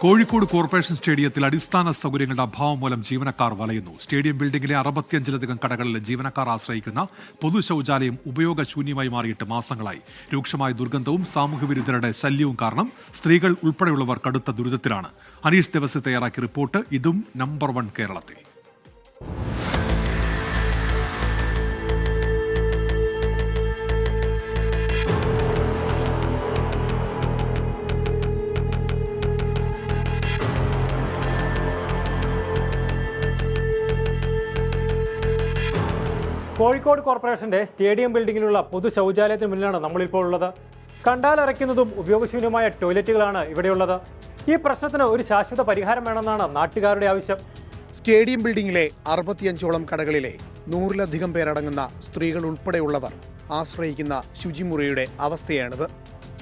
Kozhikode corporation സ്റ്റേഡിയത്തിൽ അടിസ്ഥാന സൗകര്യങ്ങളുടെ അഭാവം മൂലം ജീവനക്കാർ വലയുന്നു. സ്റ്റേഡിയം ബിൽഡിംഗിലെ 65ലധികം കടകളിൽ ജീവനക്കാർ ആശ്രയിക്കുന്ന പൊതു ശൌചാലയം ഉപയോഗശൂന്യമായി മാറിയിട്ട് മാസങ്ങളായി. രൂക്ഷമായ ദുർഗന്ധവും സാമൂഹ്യവിരുദ്ധരുടെ ശല്യവും കാരണം സ്ത്രീകൾ ഉൾപ്പെടെയുള്ളവർ കടുത്ത ദുരിതത്തിലാണ്. അനീഷ് ദേവസി തയ്യാറാക്കിയ റിപ്പോർട്ട്. ഇതും നമ്പർ 1 കേരളത്തിൽ. കോഴിക്കോട് കോർപ്പറേഷന്റെ സ്റ്റേഡിയം ബിൽഡിംഗിലുള്ള പൊതു ശൌചാലയത്തിന് മുന്നിലാണ് നമ്മളിപ്പോൾ ഉള്ളത്. കണ്ടാലറയ്ക്കുന്നതും ഉപയോഗശൂന്യമായ ടോയ്ലറ്റുകളാണ് ഇവിടെയുള്ളത്. ഈ പ്രശ്നത്തിന് ഒരു ശാശ്വത പരിഹാരം വേണമെന്നാണ് നാട്ടുകാരുടെ ആവശ്യം. സ്റ്റേഡിയം ബിൽഡിംഗിലെ 65ഓളം കടകളിലെ 100ലധികം പേരടങ്ങുന്ന സ്ത്രീകൾ ഉൾപ്പെടെയുള്ളവർ ആശ്രയിക്കുന്ന ശുചിമുറിയുടെ അവസ്ഥയാണിത്.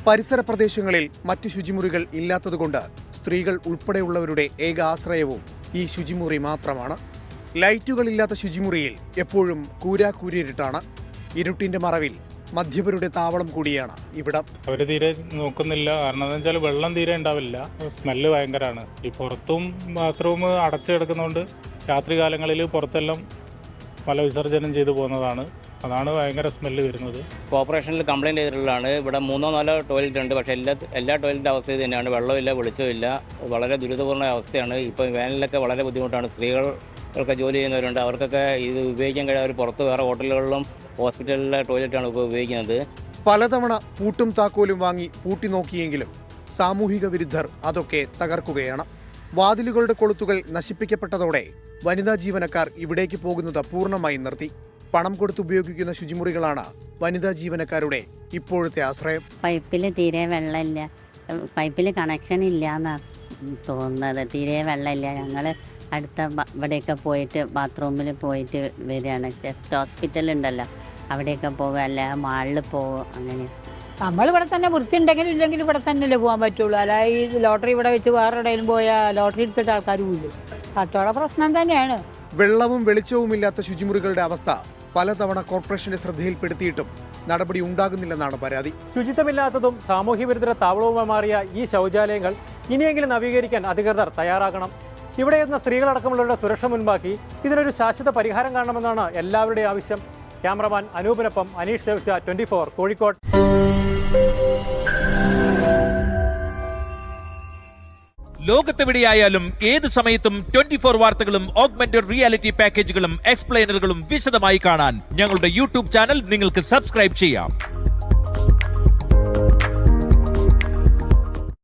പരിസര പ്രദേശങ്ങളിൽ മറ്റ് ശുചിമുറികൾ ഇല്ലാത്തതുകൊണ്ട് സ്ത്രീകൾ ഉൾപ്പെടെയുള്ളവരുടെ ഏക ആശ്രയവും ഈ ശുചിമുറി മാത്രമാണ്. ലൈറ്റുകളില്ലാത്ത ശുചിമുറിയിൽ എപ്പോഴും കൂരാക്കൂരിട്ടാണ്. ഇരുട്ടിന്റെ മറവിൽ മദ്യപരുടെ താവളം കൂടിയാണ് ഇവിടം. അവര് തീരെ നോക്കുന്നില്ല. കാരണം എന്താ വെച്ചാൽ വെള്ളം തീരെ ഉണ്ടാവില്ല. സ്മെല്ല് ഭയങ്കരമാണ്. ഈ പുറത്തും ബാത്റൂം അടച്ചു കിടക്കുന്നതുകൊണ്ട് രാത്രി കാലങ്ങളിൽ പുറത്തെല്ലാം മലവിസർജനം ചെയ്തു പോകുന്നതാണ്. അതാണ് ഭയങ്കര സ്മെല്ല് വരുന്നത്. കോർപ്പറേഷനിൽ കംപ്ലയിൻറ്റ് ചെയ്തിട്ടുള്ളതാണ്. ഇവിടെ 3-4 ടോയ്ലറ്റ് ഉണ്ട്. പക്ഷേ എല്ലാ ടോയ്ലറ്റിൻ്റെ അവസ്ഥ ഇത് തന്നെയാണ്. വെള്ളമില്ല, വെളിച്ചമില്ല. വളരെ ദുരിതപൂർണ്ണ അവസ്ഥയാണ്. ഇപ്പോൾ വേനലിലൊക്കെ വളരെ ബുദ്ധിമുട്ടാണ്. സ്ത്രീകളൊക്കെ ജോലി ചെയ്യുന്നവരുണ്ട്. അവർക്കൊക്കെ ഇത് ഉപയോഗിക്കാൻ കഴിയാതെ അവർ പുറത്ത് വേറെ ഹോട്ടലുകളിലും ഹോസ്പിറ്റലിലെ ടോയ്ലറ്റാണ് ഇപ്പോൾ ഉപയോഗിക്കുന്നത്. പലതവണ പൂട്ടും താക്കോലും വാങ്ങി പൂട്ടി നോക്കിയെങ്കിലും സാമൂഹിക വിരുദ്ധർ അതൊക്കെ തകർക്കുകയാണ്. വാതിലുകളുടെ കൊളുത്തുകൾ നശിപ്പിക്കപ്പെട്ടതോടെ വനിതാ ജീവനക്കാർ ഇവിടേക്ക് പോകുന്നത് പൂർണ്ണമായി നിർത്തി. പണം കൊടുത്ത് ഉപയോഗിക്കുന്ന ശുചിമുറികളാണ് വനിതാ ജീവനക്കാരുടെ ഇപ്പോഴത്തെ ആശ്രയം. പൈപ്പിൽ തീരെ വെള്ളമില്ല. പൈപ്പിൽ കണക്ഷൻ ഇല്ല എന്നാണ് തോന്നുന്നത്. തീരെ വെള്ളമില്ല. ഞങ്ങൾ അടുത്ത ഇവിടെയൊക്കെ പോയിട്ട് ബാത്റൂമിൽ പോയിട്ട് വരികയാണ്. ജസ്റ്റ് ഹോസ്പിറ്റൽ ഉണ്ടല്ലോ, അവിടെയൊക്കെ പോകുക, അല്ല മാളിൽ പോകുക. അങ്ങനെ നമ്മളിവിടെ തന്നെ വൃത്തി ഉണ്ടെങ്കിലും ഇല്ലെങ്കിലും ഇവിടെ തന്നെയല്ലേ പോകാൻ പറ്റുള്ളൂ. അല്ല ഈ ലോട്ടറി ഇവിടെ വെച്ച് വേറെ എവിടെയും പോയാൽ ലോട്ടറി എടുത്തിട്ട് ആൾക്കാരും ഇല്ല. കച്ചവട പ്രശ്നം തന്നെയാണ്. വെള്ളവും വെളിച്ചവുമില്ലാത്ത ശുചിമുറികളുടെ അവസ്ഥ പലതവണ കോർപ്പറേഷന്റെ ശ്രദ്ധയിൽപ്പെടുത്തിയിട്ടും നടപടി ഉണ്ടാകുന്നില്ലെന്നാണ് പരാതി. ശുചിത്വമില്ലാത്തതും സാമൂഹ്യ വിരുദ്ധരുടെ താവളവുമായി മാറിയ ഈ ശൌചാലയങ്ങൾ ഇനിയെങ്കിലും നവീകരിക്കാൻ അധികൃതർ തയ്യാറാകണം. ഇവിടെ എത്തുന്ന സ്ത്രീകളടക്കമുള്ളവരുടെ സുരക്ഷ മുൻപാക്കി ഇതിനൊരു ശാശ്വത പരിഹാരം കാണണമെന്നാണ് എല്ലാവരുടെയും ആവശ്യം. ക്യാമറമാൻ അനൂപിനൊപ്പം അനീഷ് ദേവസ്യ, 24 കോഴിക്കോട്. ലോകത്തെവിടെയായാലും ഏത് സമയത്തും 24 വാർത്തകളും ഓഗ്മെന്റഡ് റിയാലിറ്റി പാക്കേജുകളും എക്സ്പ്ലെയിനറുകളും വിശദമായി കാണാൻ ഞങ്ങളുടെ യൂട്യൂബ് ചാനൽ നിങ്ങൾക്ക് സബ്സ്ക്രൈബ് ചെയ്യാം.